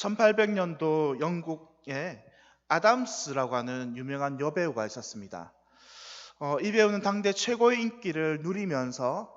1800년도 영국에 아담스라고 하는 유명한 여배우가 있었습니다. 이 배우는 당대 최고의 인기를 누리면서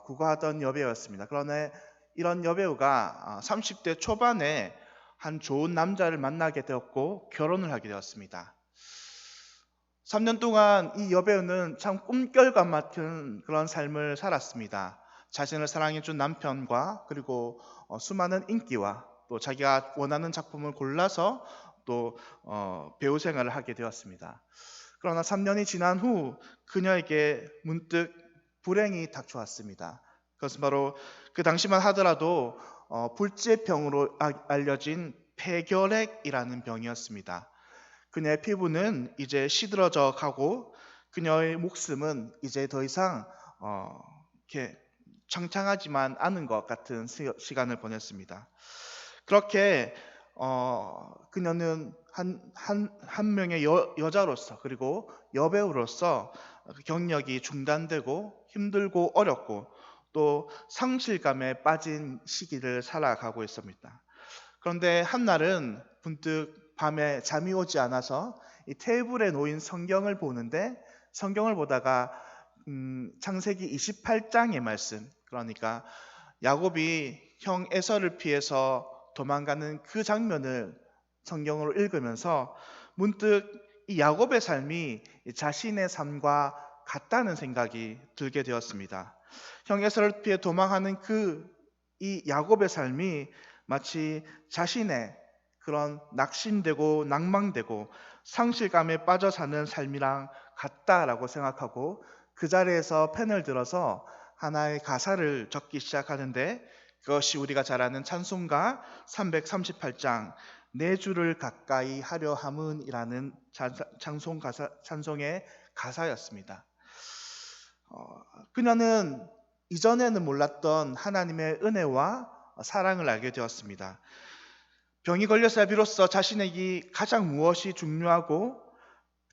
구가하던 여배우였습니다. 그러나 이런 여배우가 30대 초반에 한 좋은 남자를 만나게 되었고 결혼을 하게 되었습니다. 3년 동안 이 여배우는 참 꿈결과 같은 그런 삶을 살았습니다. 자신을 사랑해준 남편과 그리고 수많은 인기와 또 자기가 원하는 작품을 골라서 또 배우 생활을 하게 되었습니다. 그러나 3년이 지난 후 그녀에게 문득 불행이 닥쳐왔습니다. 그것은 바로 그 당시만 하더라도 불치병으로 알려진 폐결핵이라는 병이었습니다. 그녀의 피부는 이제 시들어져 가고 그녀의 목숨은 이제 더 이상 이렇게 창창하지만 않은 것 같은 시간을 보냈습니다. 그렇게 그녀는 한 명의 여자로서 그리고 여배우로서 경력이 중단되고 힘들고 어렵고 또 상실감에 빠진 시기를 살아가고 있습니다. 그런데 한날은 문득 밤에 잠이 오지 않아서 이 테이블에 놓인 성경을 보는데 성경을 보다가 창세기 28장의 말씀, 그러니까 야곱이 형 에서를 피해서 도망가는 그 장면을 성경으로 읽으면서 문득 이 야곱의 삶이 자신의 삶과 같다는 생각이 들게 되었습니다. 형 에서를 피해 도망하는 이 야곱의 삶이 마치 자신의 그런 낙심되고 낭망되고 상실감에 빠져 사는 삶이랑 같다라고 생각하고 그 자리에서 펜을 들어서 하나의 가사를 적기 시작하는데 그것이 우리가 잘 아는 찬송가 338장 내 주를 가까이 하려 함은이라는 찬송의 가사였습니다. 그녀는 이전에는 몰랐던 하나님의 은혜와 사랑을 알게 되었습니다. 병이 걸렸어야 비로소 자신에게 가장 무엇이 중요하고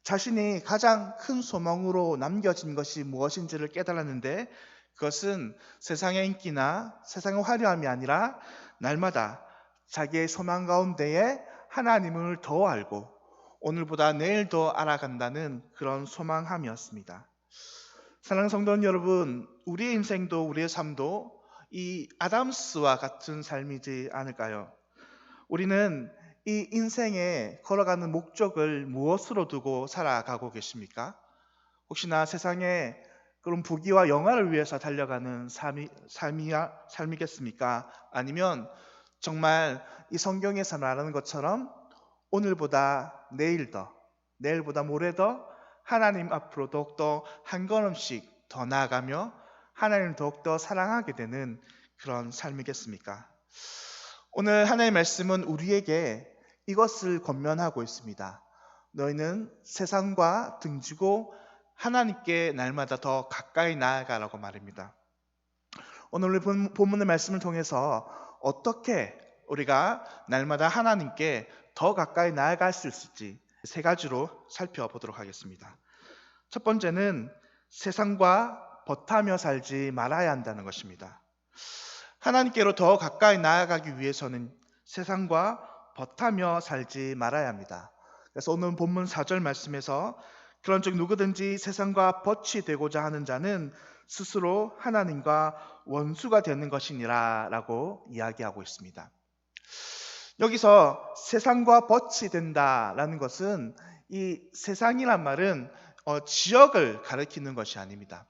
자신이 가장 큰 소망으로 남겨진 것이 무엇인지를 깨달았는데 그것은 세상의 인기나 세상의 화려함이 아니라 날마다 자기의 소망 가운데에 하나님을 더 알고 오늘보다 내일 더 알아간다는 그런 소망함이었습니다. 사랑하는 성도 여러분, 우리의 인생도 우리의 삶도 이 아담스와 같은 삶이지 않을까요? 우리는 이 인생에 걸어가는 목적을 무엇으로 두고 살아가고 계십니까? 혹시나 세상에 그런 부귀와 영화를 위해서 달려가는 삶이겠습니까? 아니면 정말 이 성경에서 말하는 것처럼 오늘보다 내일 더, 내일보다 모레 더 하나님 앞으로 더욱더 한 걸음씩 더 나아가며 하나님을 더욱더 사랑하게 되는 그런 삶이겠습니까? 오늘 하나님의 말씀은 우리에게 이것을 권면하고 있습니다. 너희는 세상과 등지고 하나님께 날마다 더 가까이 나아가라고 말입니다. 오늘 우리 본문의 말씀을 통해서 어떻게 우리가 날마다 하나님께 더 가까이 나아갈 수 있을지 세 가지로 살펴보도록 하겠습니다. 첫 번째는 세상과 벗하며 살지 말아야 한다는 것입니다. 하나님께로 더 가까이 나아가기 위해서는 세상과 벗하며 살지 말아야 합니다. 그래서 오늘 본문 4절 말씀에서 그런 즉 누구든지 세상과 벗이 되고자 하는 자는 스스로 하나님과 원수가 되는 것이니라 라고 이야기하고 있습니다. 여기서 세상과 벗이 된다라는 것은 이 세상이란 말은 지역을 가리키는 것이 아닙니다.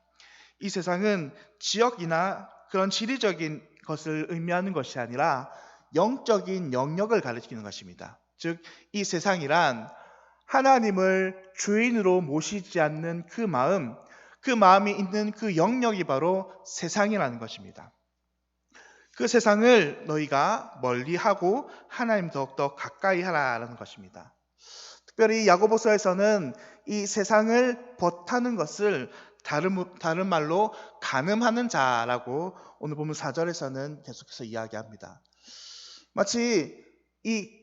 이 세상은 지역이나 그런 지리적인 것을 의미하는 것이 아니라 영적인 영역을 가리키는 것입니다. 즉, 이 세상이란 하나님을 주인으로 모시지 않는 그 마음이 있는 그 영역이 바로 세상이라는 것입니다. 그 세상을 너희가 멀리하고 하나님 더욱더 가까이 하라라는 것입니다. 특별히 야고보서에서는 이 세상을 벗하는 것을 다른 말로 간음하는 자라고 오늘 보면 4절에서는 계속해서 이야기합니다. 마치 이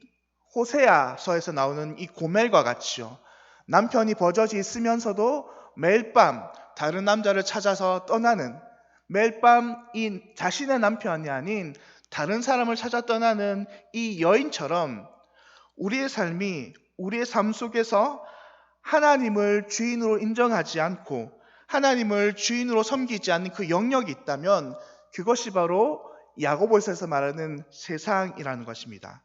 호세아서에서 나오는 이 고멜과 같이요. 남편이 버젓이 있으면서도 매일 밤 다른 남자를 찾아서 떠나는, 매일 밤 이 자신의 남편이 아닌 다른 사람을 찾아 떠나는 이 여인처럼 우리의 삶이 우리의 삶 속에서 하나님을 주인으로 인정하지 않고 하나님을 주인으로 섬기지 않는 그 영역이 있다면 그것이 바로 야고보서에서 말하는 세상이라는 것입니다.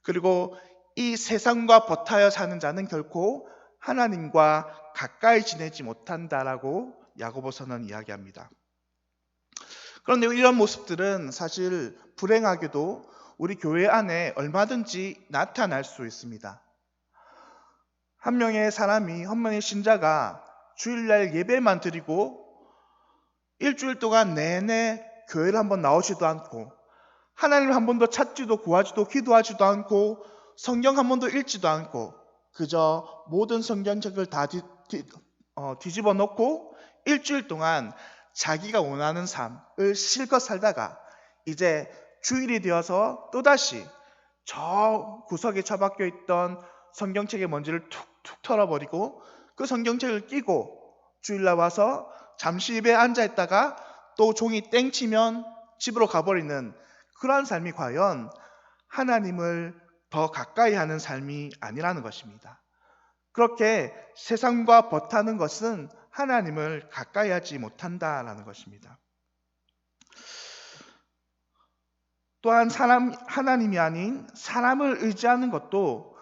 그리고 이 세상과 버타여 사는 자는 결코 하나님과 가까이 지내지 못한다라고 야고보서는 이야기합니다. 그런데 이런 모습들은 사실 불행하게도 우리 교회 안에 얼마든지 나타날 수 있습니다. 한 명의 사람이, 한 명의 신자가 주일날 예배만 드리고 일주일 동안 내내 교회를 한번 나오지도 않고 하나님을 한 번도 찾지도 구하지도 기도하지도 않고 성경 한 번도 읽지도 않고 그저 모든 성경책을 다 뒤집어 놓고 일주일 동안 자기가 원하는 삶을 실컷 살다가 이제 주일이 되어서 또다시 저 구석에 처박혀 있던 성경책의 먼지를 툭툭 털어버리고 그 성경책을 끼고 주일날 와서 잠시 예배에 앉아있다가 또 종이 땡치면 집으로 가버리는 그러한 삶이 과연 하나님을 더 가까이 하는 삶이 아니라는 것입니다. 그렇게 세상과 버타는 것은 하나님을 가까이 하지 못한다라는 것입니다. 또한 하나님이 아닌 사람을 의지하는 것도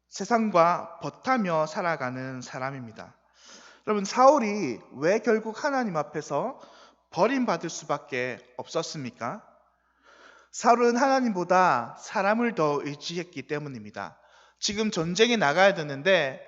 세상과 버타며 살아가는 사람입니다. 여러분, 사울이 왜 결국 하나님 앞에서 버림받을 수밖에 없었습니까? 사울은 하나님보다 사람을 더 의지했기 때문입니다. 지금 전쟁에 나가야 되는데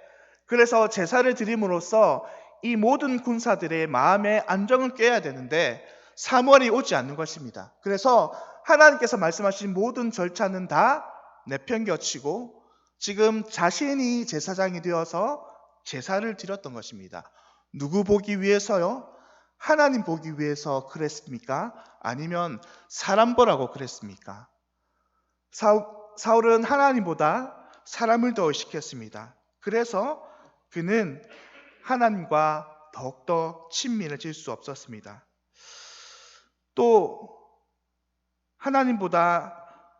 그래서 제사를 드림으로써 이 모든 군사들의 마음의 안정을 꾀야 되는데 사무엘이 오지 않는 것입니다. 그래서 하나님께서 말씀하신 모든 절차는 다 내팽겨치고 지금 자신이 제사장이 되어서 제사를 드렸던 것입니다. 누구 보기 위해서요? 하나님 보기 위해서 그랬습니까? 아니면 사람 보라고 그랬습니까? 사울은 하나님보다 사람을 더 의식했습니다. 그래서 그는 하나님과 더욱더 친밀해질 수 없었습니다. 또 하나님보다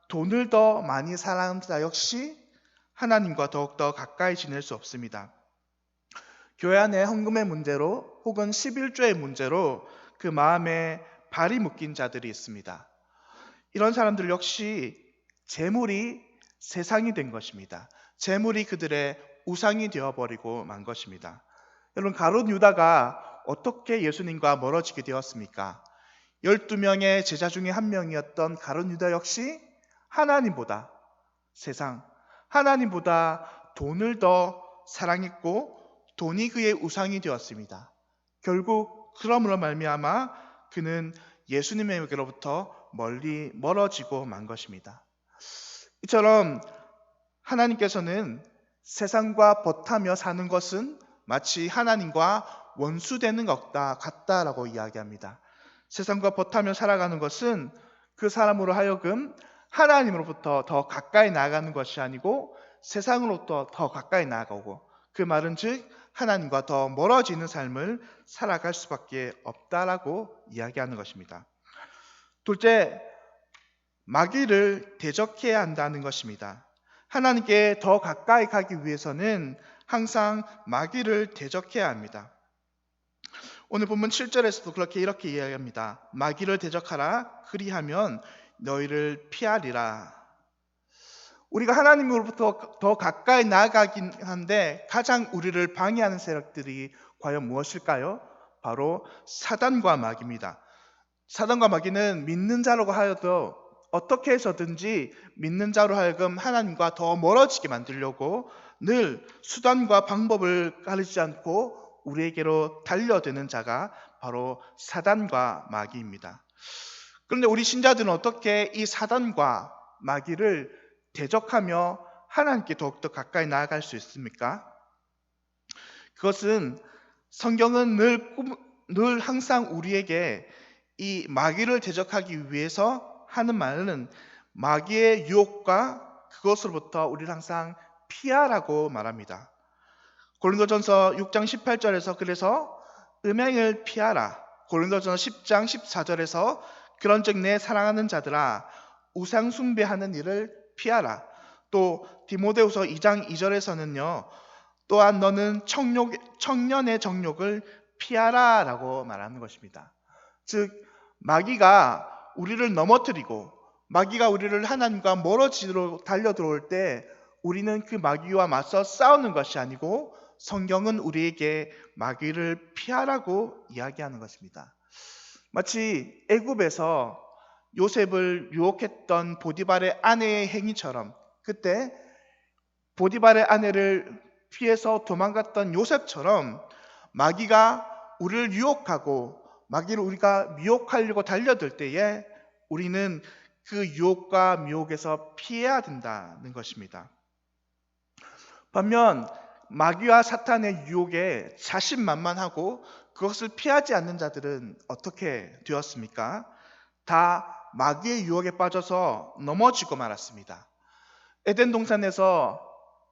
돈을 더 많이 사랑하는 자 역시 하나님과 더욱더 가까이 지낼 수 없습니다. 교회 안에 헌금의 문제로 혹은 11조의 문제로 그 마음에 발이 묶인 자들이 있습니다. 이런 사람들 역시 재물이 세상이 된 것입니다. 재물이 그들의 우상이 되어버리고 만 것입니다. 여러분, 가룟 유다가 어떻게 예수님과 멀어지게 되었습니까? 12명의 제자 중에 한 명이었던 가룟 유다 역시 하나님보다 세상, 하나님보다 돈을 더 사랑했고 돈이 그의 우상이 되었습니다. 결국 그러므로 말미암아 그는 예수님에게로부터 멀리 멀어지고 만 것입니다. 이처럼 하나님께서는 세상과 버타며 사는 것은 마치 하나님과 원수되는 것과 같다라고 이야기합니다. 세상과 버타며 살아가는 것은 그 사람으로 하여금 하나님으로부터 더 가까이 나아가는 것이 아니고 세상으로부터 더 가까이 나아가고 그 말은 즉 하나님과 더 멀어지는 삶을 살아갈 수밖에 없다라고 이야기하는 것입니다. 둘째, 마귀를 대적해야 한다는 것입니다. 하나님께 더 가까이 가기 위해서는 항상 마귀를 대적해야 합니다. 오늘 본문 7절에서도 이렇게 이야기합니다. 마귀를 대적하라, 그리하면 너희를 피하리라. 우리가 하나님으로부터 더 가까이 나아가긴 한데 가장 우리를 방해하는 세력들이 과연 무엇일까요? 바로 사단과 마귀입니다. 사단과 마귀는 믿는 자라고 하여도 어떻게 해서든지 믿는 자로 하여금 하나님과 더 멀어지게 만들려고 늘 수단과 방법을 가리지 않고 우리에게로 달려드는 자가 바로 사단과 마귀입니다. 그런데 우리 신자들은 어떻게 이 사단과 마귀를 대적하며 하나님께 더욱더 가까이 나아갈 수 있습니까? 그것은 성경은 늘 항상 우리에게 이 마귀를 대적하기 위해서 하는 말은 마귀의 유혹과 그것으로부터 우리를 항상 피하라고 말합니다. 고린도전서 6장 18절에서 그래서 음행을 피하라. 고린도전서 10장 14절에서 그런즉 내 사랑하는 자들아 우상 숭배하는 일을 피하라. 또 디모데후서 2장 2절에서는요. 또한 너는 청년의 정욕을 피하라라고 말하는 것입니다. 즉 마귀가 우리를 넘어뜨리고 마귀가 우리를 하나님과 멀어지도록 달려들어올 때 우리는 그 마귀와 맞서 싸우는 것이 아니고 성경은 우리에게 마귀를 피하라고 이야기하는 것입니다. 마치 애굽에서 요셉을 유혹했던 보디발의 아내의 행위처럼 그때 보디발의 아내를 피해서 도망갔던 요셉처럼 마귀가 우리를 유혹하고 마귀를 우리가 미혹하려고 달려들 때에 우리는 그 유혹과 미혹에서 피해야 된다는 것입니다. 반면 마귀와 사탄의 유혹에 자신만만하고 그것을 피하지 않는 자들은 어떻게 되었습니까? 다 마귀의 유혹에 빠져서 넘어지고 말았습니다. 에덴 동산에서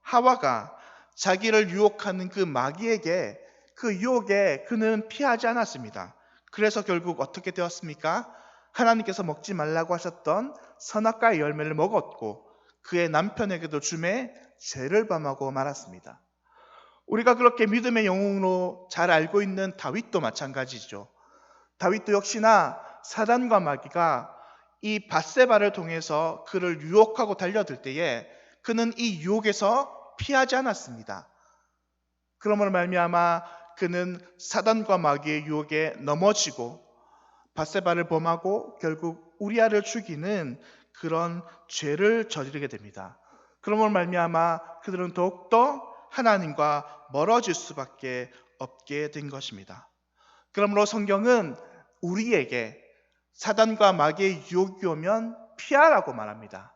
하와가 자기를 유혹하는 그 마귀에게 그 유혹에 그는 피하지 않았습니다. 그래서 결국 어떻게 되었습니까? 하나님께서 먹지 말라고 하셨던 선악과의 열매를 먹었고 그의 남편에게도 주매 죄를 범하고 말았습니다. 우리가 그렇게 믿음의 영웅으로 잘 알고 있는 다윗도 마찬가지죠. 다윗도 역시나 사단과 마귀가 이 밧세바를 통해서 그를 유혹하고 달려들 때에 그는 이 유혹에서 피하지 않았습니다. 그러므로 말미암아 그는 사단과 마귀의 유혹에 넘어지고 밧세바를 범하고 결국 우리아를 죽이는 그런 죄를 저지르게 됩니다. 그러므로 말미암아 그들은 더욱더 하나님과 멀어질 수밖에 없게 된 것입니다. 그러므로 성경은 우리에게 사단과 마귀의 유혹이 오면 피하라고 말합니다.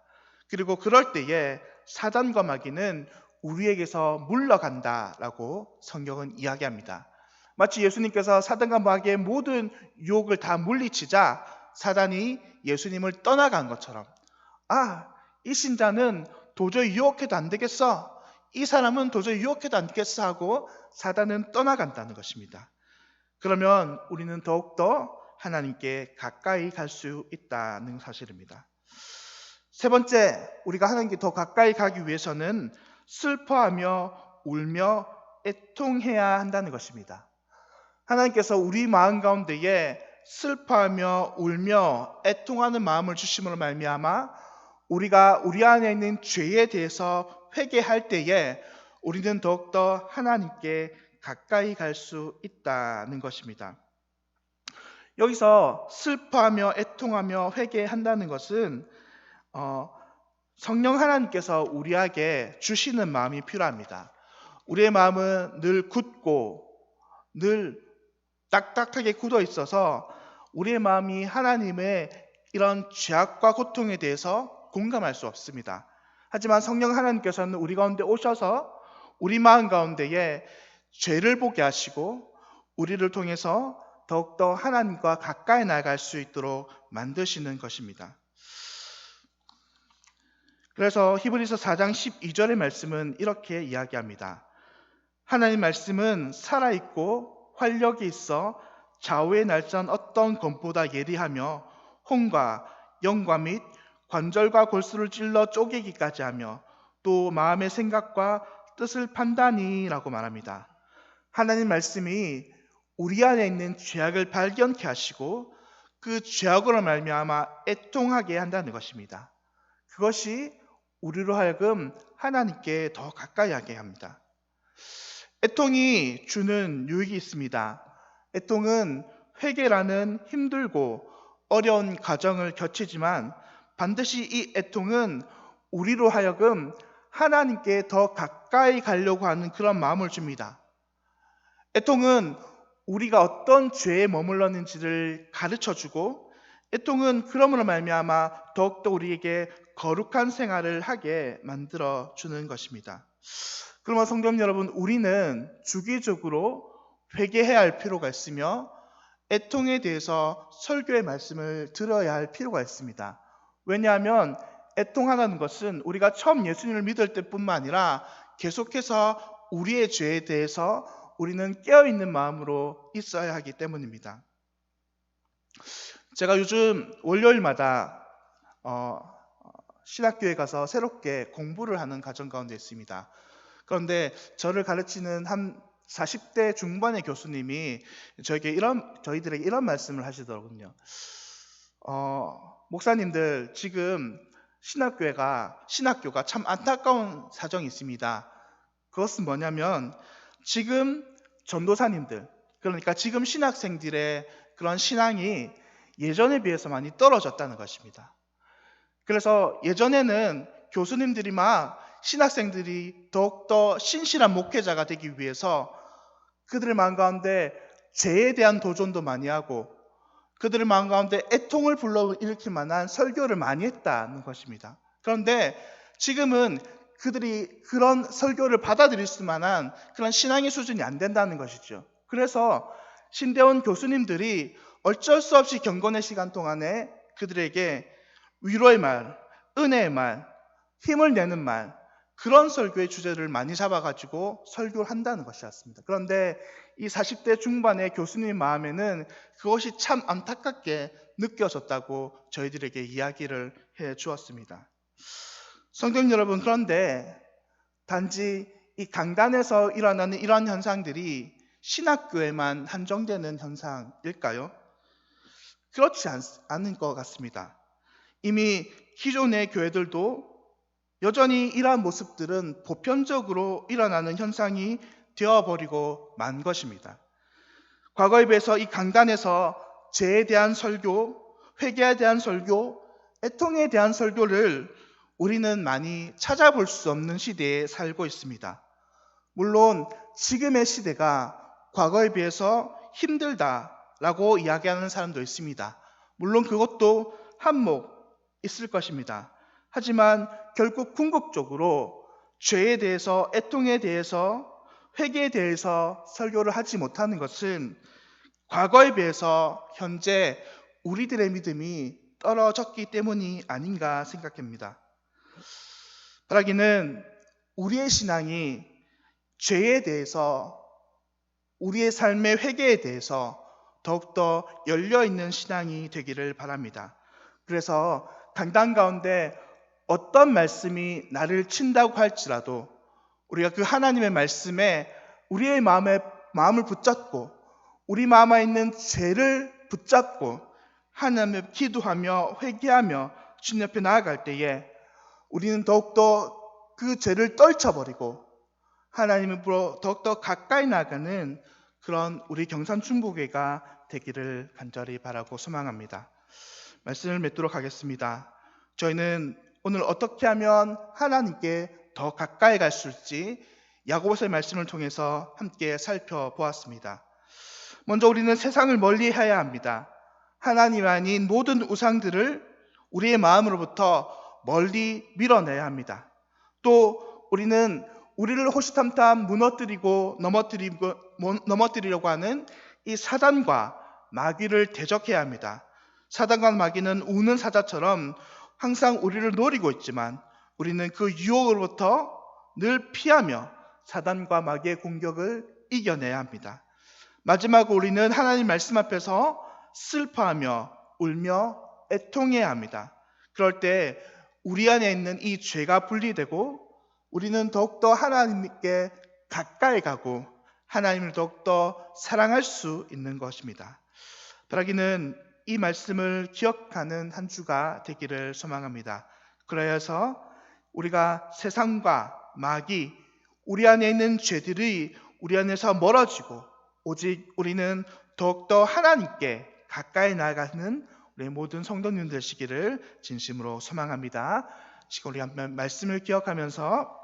그리고 그럴 때에 사단과 마귀는 우리에게서 물러간다라고 성경은 이야기합니다. 마치 예수님께서 사단과 마귀의 모든 유혹을 다 물리치자 사단이 예수님을 떠나간 것처럼 이 신자는 도저히 유혹해도 안 되겠어. 이 사람은 도저히 유혹해도 안 되겠어 하고 사단은 떠나간다는 것입니다. 그러면 우리는 더욱더 하나님께 가까이 갈 수 있다는 사실입니다. 세 번째, 우리가 하나님께 더 가까이 가기 위해서는 슬퍼하며 울며 애통해야 한다는 것입니다. 하나님께서 우리 마음 가운데에 슬퍼하며 울며 애통하는 마음을 주심으로 말미암아 우리가 우리 안에 있는 죄에 대해서 회개할 때에 우리는 더욱더 하나님께 가까이 갈 수 있다는 것입니다. 여기서 슬퍼하며 애통하며 회개한다는 것은 성령 하나님께서 우리에게 주시는 마음이 필요합니다. 우리의 마음은 늘 굳고 늘 딱딱하게 굳어 있어서 우리의 마음이 하나님의 이런 죄악과 고통에 대해서 공감할 수 없습니다. 하지만 성령 하나님께서는 우리 가운데 오셔서 우리 마음 가운데에 죄를 보게 하시고 우리를 통해서 더욱더 하나님과 가까이 나아갈 수 있도록 만드시는 것입니다. 그래서 히브리서 4장 12절의 말씀은 이렇게 이야기합니다. 하나님 말씀은 살아있고 활력이 있어 좌우의 날선 어떤 검보다 예리하며 혼과 영과 및 관절과 골수를 찔러 쪼개기까지 하며 또 마음의 생각과 뜻을 판다니라고 말합니다. 하나님 말씀이 우리 안에 있는 죄악을 발견케 하시고 그 죄악으로 말미암아 애통하게 한다는 것입니다. 그것이 우리로 하여금 하나님께 더 가까이 하게 합니다. 애통이 주는 유익이 있습니다. 애통은 회개라는 힘들고 어려운 과정을 거치지만 반드시 이 애통은 우리로 하여금 하나님께 더 가까이 가려고 하는 그런 마음을 줍니다. 애통은 우리가 어떤 죄에 머물렀는지를 가르쳐주고 애통은 그러므로 말미암아 더욱더 우리에게 거룩한 생활을 하게 만들어주는 것입니다. 그러면 성도 여러분, 우리는 주기적으로 회개해야 할 필요가 있으며 애통에 대해서 설교의 말씀을 들어야 할 필요가 있습니다. 왜냐하면 애통하는 것은 우리가 처음 예수님을 믿을 때뿐만 아니라 계속해서 우리의 죄에 대해서 우리는 깨어있는 마음으로 있어야 하기 때문입니다. 제가 요즘 월요일마다 신학교에 가서 새롭게 공부를 하는 과정 가운데 있습니다. 그런데 저를 가르치는 한 40대 중반의 교수님이 저희들에게 이런 말씀을 하시더군요. 목사님들, 지금 신학교가 참 안타까운 사정이 있습니다. 그것은 뭐냐면, 지금 전도사님들, 그러니까 지금 신학생들의 그런 신앙이 예전에 비해서 많이 떨어졌다는 것입니다. 그래서 예전에는 교수님들이 막 신학생들이 더욱더 신실한 목회자가 되기 위해서 그들의 마음 가운데 죄에 대한 도전도 많이 하고 그들의 마음 가운데 애통을 불러일으킬 만한 설교를 많이 했다는 것입니다. 그런데 지금은 그들이 그런 설교를 받아들일 수 만한 그런 신앙의 수준이 안 된다는 것이죠. 그래서 신대원 교수님들이 어쩔 수 없이 경건의 시간 동안에 그들에게 위로의 말, 은혜의 말, 힘을 내는 말, 그런 설교의 주제를 많이 잡아가지고 설교를 한다는 것이었습니다. 그런데 이 40대 중반의 교수님 마음에는 그것이 참 안타깝게 느껴졌다고 저희들에게 이야기를 해 주었습니다. 성도 여러분, 그런데 단지 이 강단에서 일어나는 이러한 현상들이 신학교에만 한정되는 현상일까요? 그렇지 않은 것 같습니다. 이미 기존의 교회들도 여전히 이러한 모습들은 보편적으로 일어나는 현상이 되어버리고 만 것입니다. 과거에 비해서 이 강단에서 죄에 대한 설교, 회개에 대한 설교, 애통에 대한 설교를 우리는 많이 찾아볼 수 없는 시대에 살고 있습니다. 물론 지금의 시대가 과거에 비해서 힘들다라고 이야기하는 사람도 있습니다. 물론 그것도 한몫 있을 것입니다. 하지만 결국 궁극적으로 죄에 대해서, 애통에 대해서, 회개에 대해서 설교를 하지 못하는 것은 과거에 비해서 현재 우리들의 믿음이 떨어졌기 때문이 아닌가 생각합니다. 바라기는 우리의 신앙이 죄에 대해서, 우리의 삶의 회개에 대해서 더욱더 열려있는 신앙이 되기를 바랍니다. 그래서 강단 가운데 어떤 말씀이 나를 친다고 할지라도 우리가 그 하나님의 말씀에 우리의 마음을 붙잡고 우리 마음에 있는 죄를 붙잡고 하나님을 기도하며 회개하며 주님 옆에 나아갈 때에 우리는 더욱더 그 죄를 떨쳐버리고 하나님으로 더욱더 가까이 나가는 그런 우리 경산중보교회가 되기를 간절히 바라고 소망합니다. 말씀을 맺도록 하겠습니다. 저희는 오늘 어떻게 하면 하나님께 더 가까이 갈 수 있을지 야고보서의 말씀을 통해서 함께 살펴보았습니다. 먼저 우리는 세상을 멀리해야 합니다. 하나님 아닌 모든 우상들을 우리의 마음으로부터 멀리 밀어내야 합니다. 또 우리는 우리를 호시탐탐 무너뜨리고 넘어뜨리려고 하는 이 사단과 마귀를 대적해야 합니다. 사단과 마귀는 우는 사자처럼 항상 우리를 노리고 있지만 우리는 그 유혹으로부터 늘 피하며 사단과 마귀의 공격을 이겨내야 합니다. 마지막으로 우리는 하나님 말씀 앞에서 슬퍼하며 울며 애통해야 합니다. 그럴 때 우리 안에 있는 이 죄가 분리되고 우리는 더욱더 하나님께 가까이 가고 하나님을 더욱더 사랑할 수 있는 것입니다. 바라기는 이 말씀을 기억하는 한 주가 되기를 소망합니다. 그래서 우리가 세상과 마귀, 우리 안에 있는 죄들이 우리 안에서 멀어지고 오직 우리는 더욱더 하나님께 가까이 나아가는 우리 모든 성도님들 되시기를 진심으로 소망합니다. 지금 우리 말씀을 기억하면서